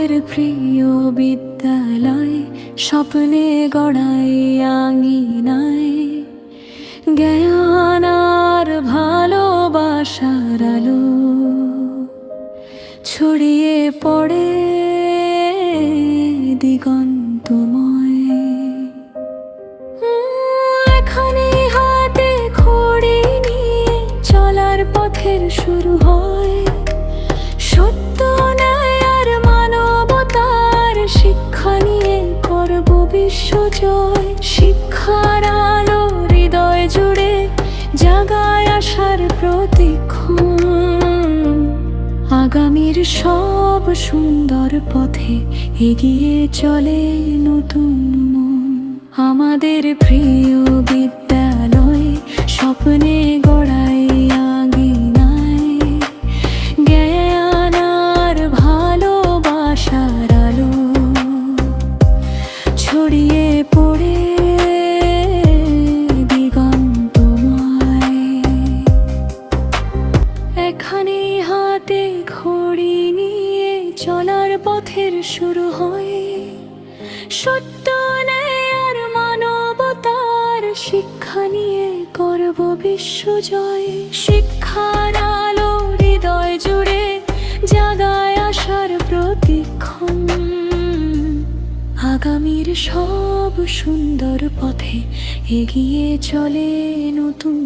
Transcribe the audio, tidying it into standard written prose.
আমাদের প্রিয় বিদ্যালয়, স্বপ্নে গড়াই আঙিনায় জ্ঞান আর ভালোবাসার আলো ছড়িয়ে পড়ে দিগন্তময়। এখানে হাতে খড়ি নিয়ে চলার পথের শুরু হয় সত্য, ন্যায় আর মানবতার শিক্ষা নিয়ে করব বিশ্বজয়। শিক্ষার আলো হৃদয় জুড়ে জাগায় আশার প্রতীক্ষণ, আগামীর সব সুন্দর পথে এগিয়ে চলে নতুন মন। আমাদের প্রিয় বিদ্যালয়, স্বপ্নে গড়াই আঙিনায় জ্ঞান আর ভালোবাসার আলো ছড়িয়ে পড়ে দিগন্তময়। এখানে হাতে খড়ি নিয়ে চলার পথের শুরু হয় সত্য, ন্যায় আর মানবতার শিক্ষা নিয়ে করব বিশ্বজয়। শিক্ষার আলো হৃদয় জুড়ে জাগায় আশার প্রতীক্ষণ, আগামীর সব সুন্দর পথে এগিয়ে চলে নতুন